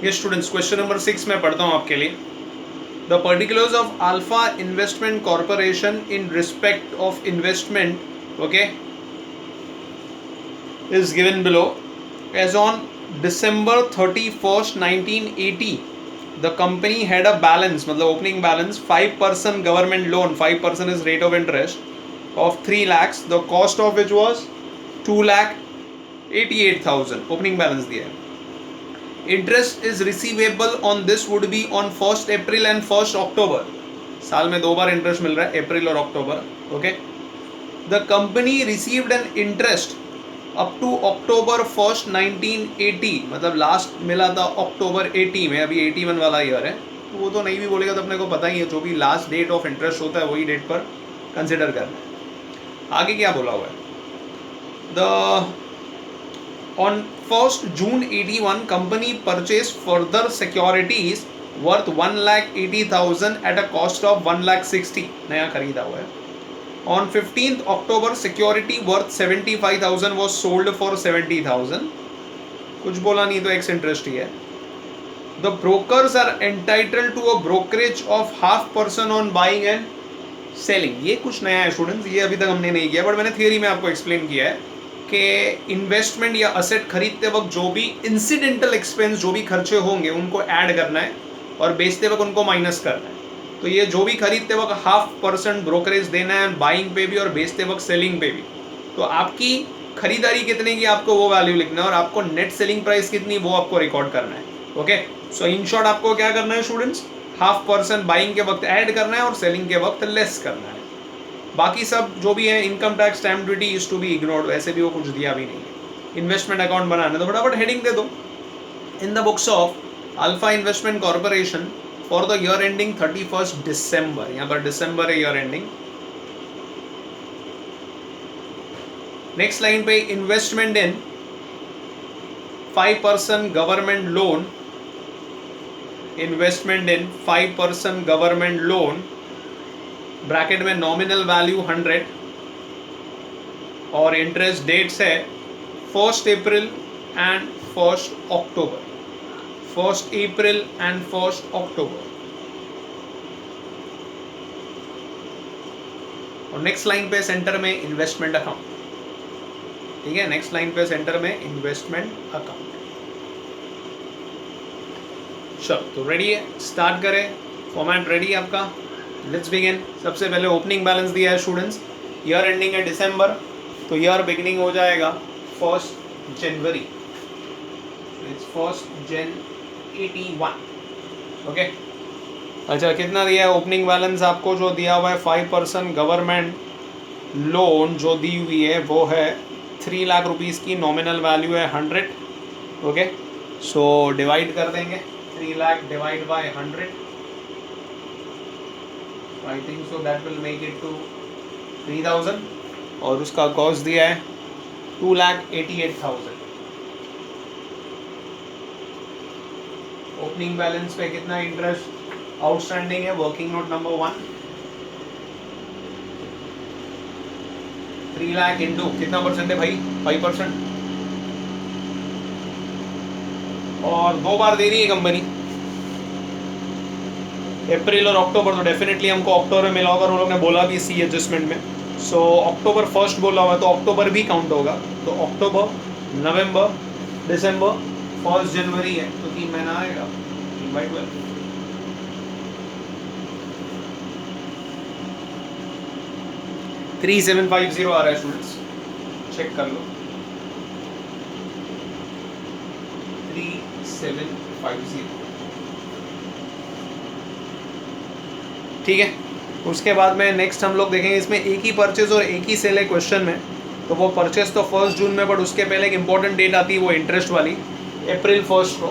ये students question number 6 में पढ़ता हूँ आपके लिए. The particulars of alpha investment corporation in respect of investment, okay, is given below. As on December 31st 1980, the company had a balance, मतलब opening balance, 5% government loan, 5% is rate of interest, of 3 lakhs, the cost of which was 2 lakh 88,000. opening balance दिया है. Interest is receivable on this would be on 1st April and 1st October. साल में 2 बार interest मिल रहा है, अप्रैल और अक्टूबर. Okay. The company received an interest up to October 1st 1980, मतलब लास्ट मिला था अक्टूबर 80 में, अभी 81 वाला ईयर है, तो वो तो नहीं भी बोलेगा तो अपने को पता ही है, जो भी लास्ट डेट ऑफ इंटरेस्ट होता है वही डेट पर कंसिडर करना है. आगे क्या बोला हुआ है? The on 1st June 81, company purchased further securities worth 1,80,000 at a cost of 1,60,000. नया खरीदा हुआ है. On 15th October, security worth 75,000 was sold for 70,000. कुछ बोला नहीं तो एक्स इंटरेस्ट ही है. The brokers are entitled to a brokerage of 0.5% on buying and selling. ये कुछ नया है स्टूडेंट्स, ये अभी तक हमने नहीं किया, बट मैंने थियरी में आपको एक्सप्लेन किया है कि इन्वेस्टमेंट या असेट खरीदते वक्त जो भी इंसिडेंटल एक्सपेंस, जो भी खर्चे होंगे उनको ऐड करना है और बेचते वक्त उनको माइनस करना है. तो ये जो भी खरीदते वक्त 0.5% ब्रोकरेज देना है बाइंग पे भी और बेचते वक्त सेलिंग पे भी. तो आपकी खरीदारी कितने की आपको वो वैल्यू लिखना है और आपको नेट सेलिंग प्राइस कितनी वो आपको रिकॉर्ड करना है. ओके. सो इन शॉर्ट आपको क्या करना है स्टूडेंट्स? 0.5% बाइंग के वक्त ऐड करना है और सेलिंग के वक्त लेस करना है. बाकी सब जो भी है, income tax, stamp duty is to be ignored, वैसे भी वो कुछ दिया भी नहीं है. इन्वेस्टमेंट अकाउंट बनाना तो फटाफट हेडिंग दे दो. In the books of alpha investment corporation for the year ending 31st December, यहाँ पर दिसंबर है ईयर एंडिंग. नेक्स्ट लाइन पे इन्वेस्टमेंट इन 5% गवर्नमेंट लोन, इन्वेस्टमेंट इन 5% गवर्नमेंट लोन, ब्रैकेट में नॉमिनल वैल्यू 100 और इंटरेस्ट डेट्स है 1st April and 1st October. 1st April and 1st October. और next line पे centre में इन्वेस्टमेंट अकाउंट. ठीक है, नेक्स्ट लाइन पे सेंटर में इन्वेस्टमेंट अकाउंट. चलो तो रेडी है, स्टार्ट करें. फॉर्मेट रेडी है आपका. Let's begin. सबसे पहले ओपनिंग बैलेंस दिया है स्टूडेंट्स. ईयर एंडिंग है दिसंबर, तो ईयर बिगिनिंग हो जाएगा 1st January. It's 1st Jan 81. Okay. अच्छा, कितना दिया है ओपनिंग बैलेंस आपको? जो दिया हुआ है 5% गवर्नमेंट लोन जो दी हुई है वो है 3 लाख रुपीज़ की. नॉमिनल वैल्यू है 100. ओके. सो डिवाइड कर देंगे. 3 lakh divide by 100. I think so that will make it to 3,000. और उसका कॉस्ट दिया है 2,88,000. ओपनिंग बैलेंस पे कितना इंटरेस्ट आउटस्टैंडिंग है? Working note number 1, 3 lakh into कितना परसेंट है भाई? 5%. और 2 बार दे रही है कंपनी, अप्रैल और अक्टूबर, तो डेफिनेटली हमको अक्टूबर में मिला होगा. उन लोग ने बोला भी सी एडजस्टमेंट में. सो अक्टूबर 1st बोला हुआ तो अक्टूबर भी काउंट होगा. तो अक्टूबर, नवंबर, दिसंबर, 1st January है तो 3 महीना आएगा. 3/12. $3,750 आ रहा है स्टूडेंट्स, चेक कर लो. 3,750. ठीक है. उसके बाद में नेक्स्ट हम लोग देखेंगे, इसमें एक ही परचेज और एक ही सेल है क्वेश्चन में. तो वो परचेज तो 1st June में, बट उसके पहले एक इंपॉर्टेंट डेट आती है वो इंटरेस्ट वाली, April 1st को.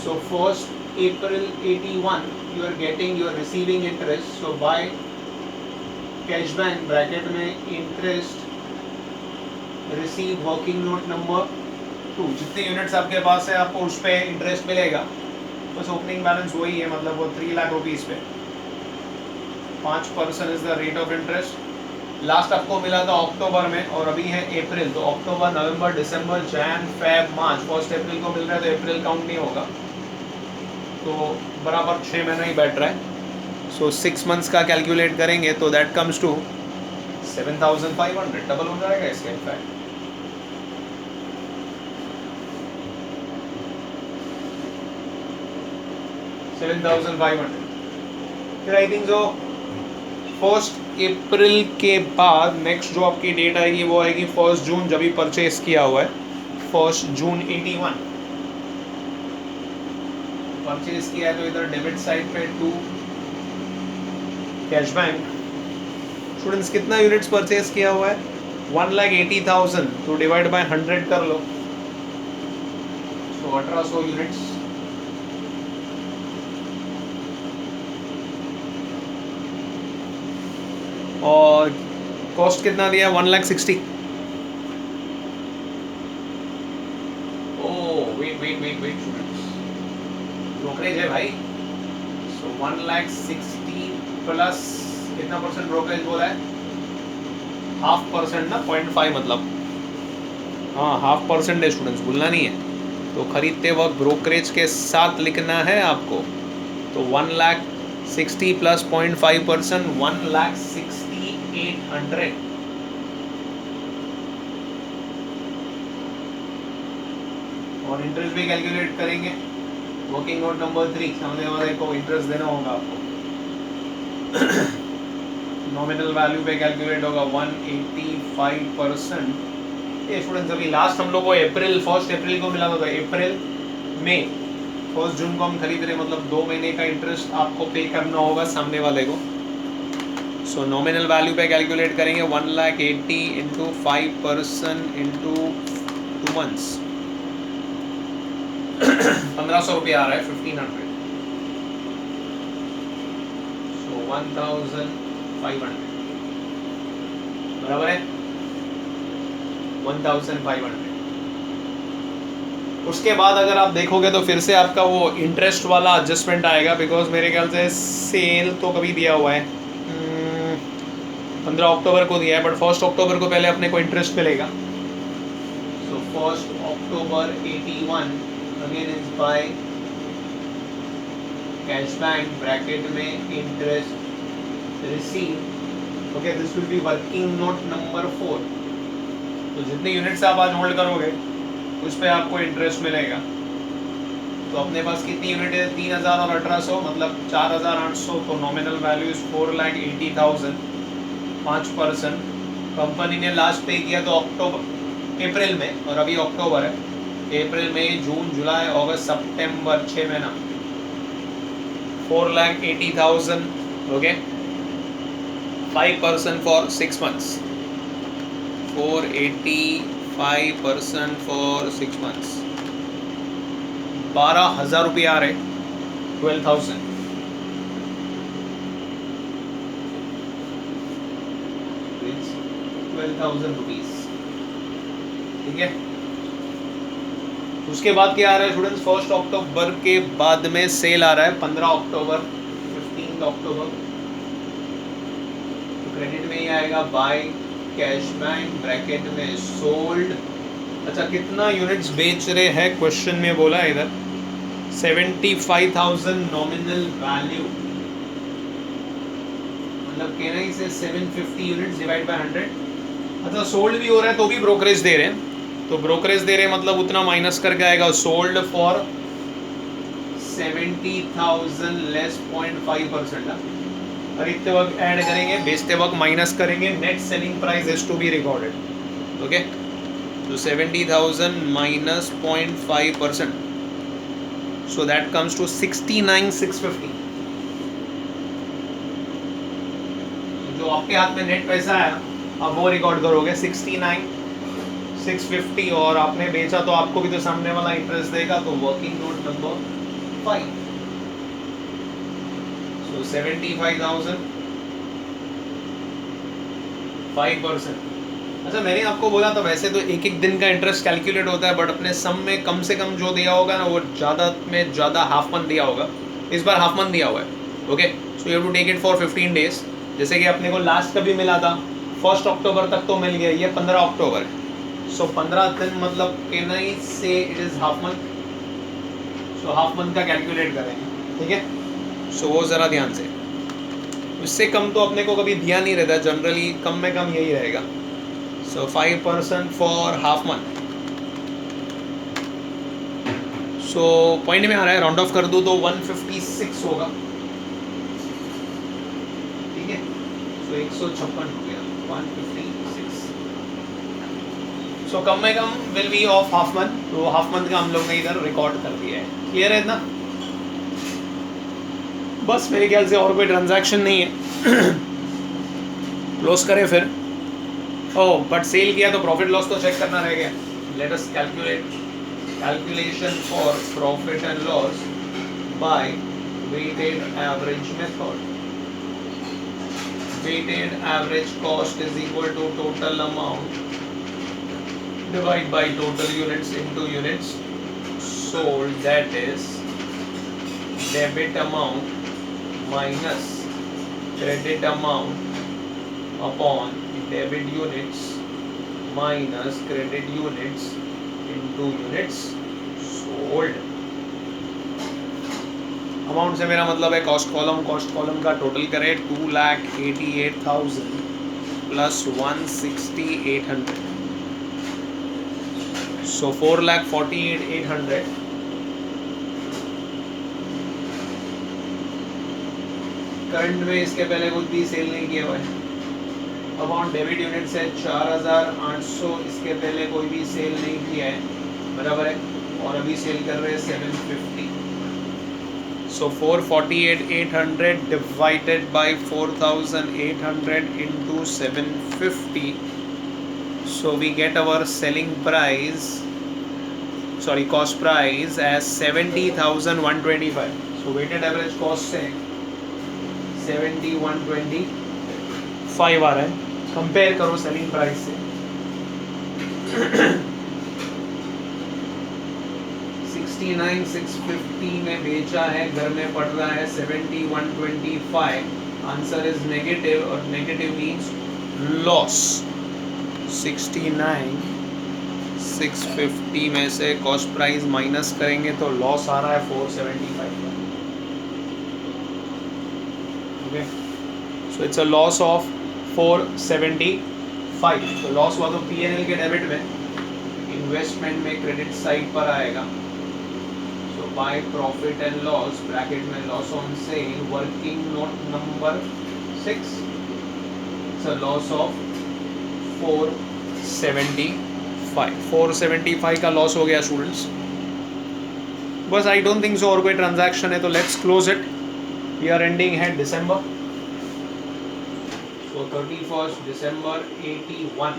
So 1st April 81 you are getting, you are receiving interest. So by cash bank bracket में interest receive working note number 2, जितने यूनिट्स आपके पास है आपको उस पर इंटरेस्ट मिलेगा. बस ओपनिंग बैलेंस वही है, मतलब वो 3 लाख रुपीज़ पे 5% is the rate of interest, last आपको मिला था अक्टूबर में और अभी है अप्रैल, तो अक्टूबर, नवंबर, दिसंबर, जैन, फेब, मार्च, 1 अप्रैल को मिल रहा है तो अप्रैल काउंट नहीं होगा, तो बराबर 6 महीना ही बैठ रहा है। सो 6 मंथ्स का कैलकुलेट करेंगे तो दैट कम्स टू 7,500, डबल हो जाएगा इसका इनफैक्ट। फिर आई थिंक जो 1 अप्रैल के बाद नेक्स्ट जो आपकी डेट आएगी वो आएगी 1 जून, जब भी परचेस किया हुआ है 1 जून 81 परचेस किया है, तो इधर डेबिट साइड पे 2 कैश बैंक। स्टूडेंट्स कितना यूनिट्स परचेस किया हुआ है? 1,80,000, तो डिवाइड बाय 100 कर लो, तो 1800 यूनिट्स। और कॉस्ट कितना दिया? 1,60,000। Oh wait wait wait wait students, brokerage है भाई। सो 1,60,000 प्लस कितना परसेंट ब्रोकरेज बोला है? 0.5% ना, 0.5 मतलब, हाँ 0.5% है स्टूडेंट्स, भूलना नहीं है। तो खरीदते वक्त ब्रोकरेज के साथ लिखना है आपको। तो 1,60,000 प्लस 0.5%, 1,68,800। और इंटरेस्ट भी कैलकुलेट करेंगे। वर्किंग नोट नंबर 3, सामने वाले को इंटरेस्ट देना होगा आपको। नॉमिनल वैल्यू पे कैलकुलेट होगा 185%। ये स्टूडेंट्स अभी लास्ट हम लोग को 1 अप्रैल को मिला था, अप्रैल में 1 जून को हम खरीद रहे, मतलब 2 महीने का इंटरेस्ट आपको पे करना होगा सामने वाले को। सो नॉमिनल वैल्यू पे कैलकुलेट करेंगे 1,80,000 इंटू 5% इंटू 2 मंथ्स, 1,500 रुपया आ रहा है, 1,500। सो 1,500 बराबर है 1,500। उसके बाद अगर आप देखोगे तो फिर से आपका वो इंटरेस्ट वाला एडजस्टमेंट आएगा, बिकॉज मेरे ख्याल से सेल तो कभी दिया हुआ है 15 अक्टूबर को दिया है, बट 1 अक्टूबर को पहले अपने को इंटरेस्ट मिलेगा। So 1 October 81 again is by cash bank, bracket में interest receive. Okay, this will be working note number 4। तो जितने यूनिट्स आप आज होल्ड करोगे उस पर आपको इंटरेस्ट मिलेगा। तो अपने पास कितनी यूनिट है? 3,000 और 1,800 मतलब 4,800। तो नॉमिनल वैल्यू इज 4,80,000, 5%। कंपनी ने लास्ट पे किया तो अप्रैल में, और अभी अक्टूबर है। अप्रैल, मई, जून, जुलाई, अगस्त, सितंबर, 6 महीना, 4,80,000। Okay, 5% for 6 months, 485% for 6 months, 12,000 रुपये आ रहे, 12,000। ₹12,000, ठीक है। उसके बाद क्या आ रहा है स्टूडेंट्स? 1 अक्टूबर के बाद में सेल आ रहा है, 15 अक्टूबर, 15 अक्टूबर। तो क्रेडिट में ही आएगा बाय कैश बैंक, ब्रैकेट में सोल्ड। अच्छा, कितना यूनिट्स बेच रहे हैं क्वेश्चन में बोला है इधर, 75,000 नॉमिनल वैल्यू, मतलब कहना ही से 750 यूनिट्स डिवाइड बाय 100। अच्छा, सोल्ड भी हो रहा है तो भी ब्रोकरेज दे रहे हैं, तो ब्रोकरेज दे रहे हैं मतलब उतना माइनस करके आएगा। Sold for 70,000 less 0.5%। खरीदते वक्त ऐड करेंगे, बेचते वक्त माइनस करेंगे, net selling price is to be recorded. Okay, तो 70,000 minus 0.5%, so that comes to 69,650। जो आपके हाथ में नेट पैसा है आप वो रिकॉर्ड करोगे 69,650, और आपने बेचा तो आपको भी तो सामने वाला इंटरेस्ट देगा, तो वर्किंग नोट नंबर 5। सो 75,000, 5%। अच्छा, मैंने आपको बोला था वैसे तो एक एक दिन का इंटरेस्ट कैलकुलेट होता है, बट अपने सम में कम से कम जो दिया होगा ना वो ज़्यादा में ज़्यादा हाफ मंथ दिया होगा। इस बार हाफ मंथ दिया हुआ है। Okay, so you have to take it for 15 days. जैसे कि अपने को लास्ट का भी मिला था 1 अक्टूबर तक तो मिल गया, ये 15 अक्टूबर है। सो 15 दिन मतलब कैन आई से it is half month. So half month का कैलकुलेट करेंगे, ठीक है। सो वो ज़रा ध्यान से, इससे कम तो अपने को कभी दिया नहीं रहता, जनरली कम में कम यही रहेगा। सो 5% for half month. So point में आ रहा है, राउंड ऑफ कर दूँ तो 156 होगा, ठीक है। सो 156 हो गया, 156। सो कम में come will be of half month, तो हाफ मंथ का हम लोग ने इधर रिकॉर्ड कर दिया है। क्लियर है इतना? बस मेरे ख्याल से और कोई ट्रांजैक्शन नहीं है। क्लोज करें फिर। ओह बट सेल किया तो प्रॉफिट लॉस तो चेक करना रह गया। Let us calculate calculation for profit and loss by weighted average method. Weighted average cost is equal to total amount divided by total units into units sold, that is debit amount minus credit amount upon debit units minus credit units into units sold. Amount से मेरा मतलब है cost column का total करें 2,88,000 plus 160,800, सो 4,48,800। Current में इसके पहले कुछ भी सेल नहीं किया हुआ है। अमाउंट डेबिट यूनिट से 4,800, इसके पहले कोई भी सेल नहीं किया है, बराबर है। और अभी सेल कर रहे हैं 750। सो 448,800 डिवाइडेड बाय 4,800 इंटू 750। So we get our selling price, sorry cost price as 70,125। So weighted average cost से 70,125 आ रहा है। कंपेयर करो सेलिंग प्राइस से। 69,650 में बेचा है, घर में पड़ रहा है 70,125। आंसर इज नेगेटिव, और नेगेटिव मींस लॉस। 69,650 में से कॉस्ट प्राइस माइनस करेंगे तो लॉस आ रहा है 475 का। Okay, so it's a loss of 475। तो लॉस हुआ तो पीएनएल के डेबिट में, इन्वेस्टमेंट में क्रेडिट साइड पर आएगा। So by profit and loss bracket में loss on sale, working note number 6, it's a loss of 475 का लॉस हो गया स्टूडेंट्स। बस आई डोंट थिंक सो और कोई ट्रांजैक्शन है, तो let's close it. Year ending है दिसंबर, so 31st December 81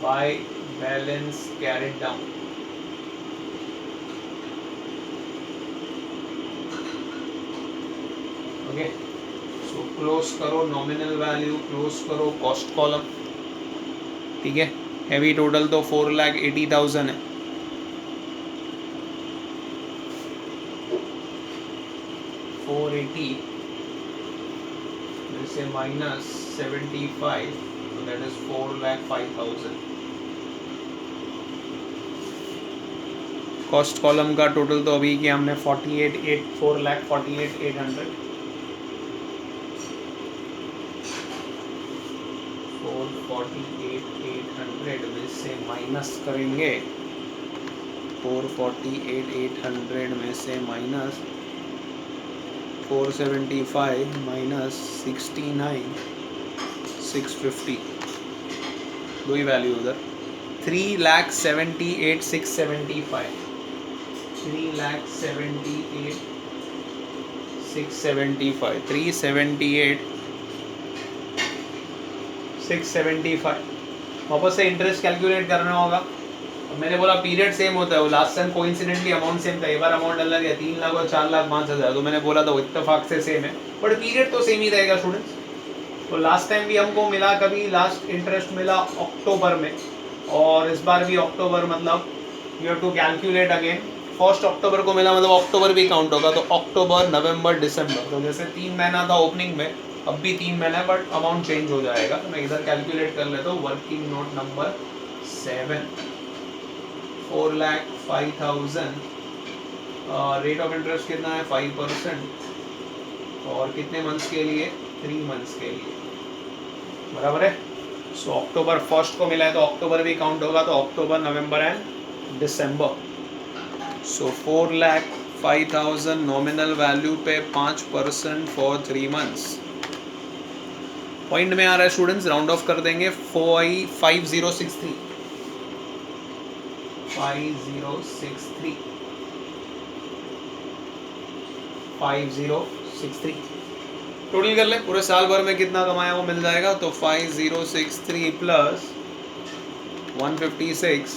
by balance carried down. Okay, so close करो nominal value, close करो cost column, ठीक है। heavy total तो 4,80,000 है। से minus 75, so that is 4,05,000। Cost column का टोटल तो अभी किया हमने 4,48,800। 4,48,800 में से माइनस करेंगे, 4,48,800 में से माइनस 475 माइनस 69,650, दो ही वैल्यू उधर। 3,78,675, 3,78,675, 378,675। वापस से इंटरेस्ट कैलकुलेट करना होगा। मैंने बोला पीरियड सेम होता है, वो last time coincidentally amount same था, एक बार अमाउंट अलग है 3 लाख और 4,05,000, तो मैंने बोला था वो इत्तेफाक से सेम है, बट पीरियड तो सेम ही रहेगा स्टूडेंट्स। तो लास्ट टाइम भी हमको मिला, कभी लास्ट इंटरेस्ट मिला अक्टूबर में, और इस बार भी अक्टूबर, मतलब you have to calculate again. 1 अक्टूबर को मिला मतलब अक्टूबर भी काउंट होगा, तो अक्टूबर नवंबर दिसंबर, तो जैसे 3 महीना था ओपनिंग में, अब भी 3 महीना है बट अमाउंट चेंज हो जाएगा, तो मैं इधर कैलकुलेट कर लेता हूँ। Working note number 7, 4,05,000, rate of interest कितना है 5%, और कितने मंथ्स के लिए 3 मंथ्स के लिए, बराबर है। सो अक्टूबर 1 को मिला है तो अक्टूबर भी काउंट होगा, तो October, November and December. So 4,05,000 nominal value पे 5% फॉर 3 मंथ्स। पॉइंट में आ रहा है स्टूडेंट्स, राउंड ऑफ कर देंगे। 5063 5063 टोटल कर ले, पूरे साल भर में कितना कमाया वो मिल जाएगा। तो 5063 plus 156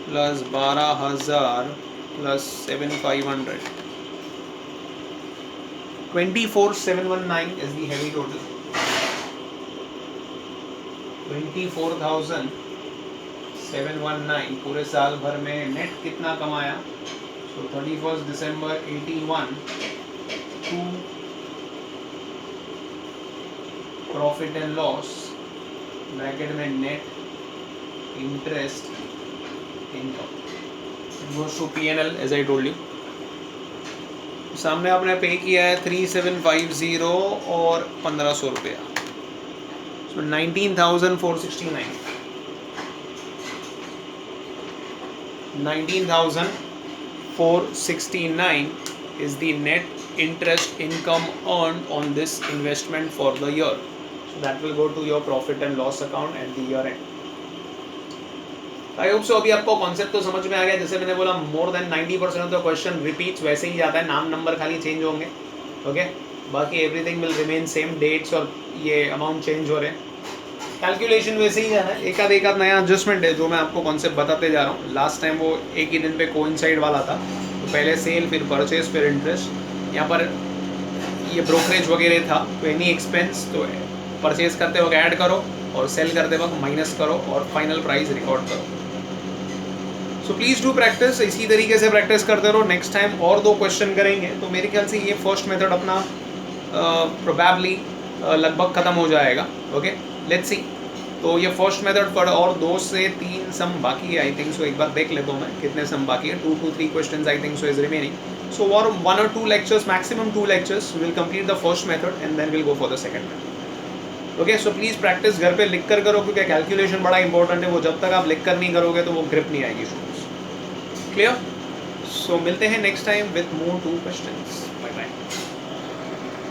plus 12,000 plus 7,500, 24,719 is the heavy total. 24,719 पूरे साल भर में नेट कितना कमाया। So 31 December 81 to profit and loss, bracket में net interest income goes to P&L as I told you. सामने आपने पे किया है 3750 और 1500 रुपया। So 19,469 19,469 is the net interest income earned on this investment for the year. So that will go to your profit and loss account at the year end. I hope so अभी आपको concept तो समझ में आ गया। जैसे मैंने बोला more than 90% of the question repeats वैसे ही जाता है, नाम नंबर खाली चेंज होंगे, ओके। बाकी everything will remain same, dates और ये अमाउंट चेंज हो रहे हैं, कैलकुलेशन वैसे ही जाना है। एक आध नया एडजस्टमेंट है जो मैं आपको कॉन्सेप्ट बताते जा रहा हूँ। लास्ट टाइम वो एक ही दिन पे कोइंसाइड वाला था, तो पहले सेल फिर परचेज फिर इंटरेस्ट। यहाँ पर ये ब्रोकरेज वगैरह था, तो एनी एक्सपेंस तो परचेज करते वक्त ऐड करो और सेल करते वक्त माइनस करो और फाइनल प्राइस रिकॉर्ड करो। सो प्लीज़ डू प्रैक्टिस, इसी तरीके से प्रैक्टिस करते रहो। नेक्स्ट टाइम और 2 क्वेश्चन करेंगे, तो मेरे ख्याल से ये फर्स्ट मेथड अपना प्रोबेबली लगभग ख़त्म हो जाएगा, ओके। Let's see. तो ये फर्स्ट मेथड पर और 2 से 3 सम बाकी है आई थिंक सो। एक बार देख लेता हूँ मैं कितने सम बाकी है। 2 to 3 question I think so is remaining. So और 1 or 2 lectures, maximum 2 lectures will complete the first method and then will go for the second method, okay. So please practise घर पे लिख कर करो, क्योंकि कैलकुलेशन बड़ा इंपॉर्टेंट है। वो जब तक आप लिख कर नहीं करोगे तो वो ग्रिप नहीं आएगी स्टूडेंट्स, क्लियर। सो मिलते हैं next time with more 2 questions.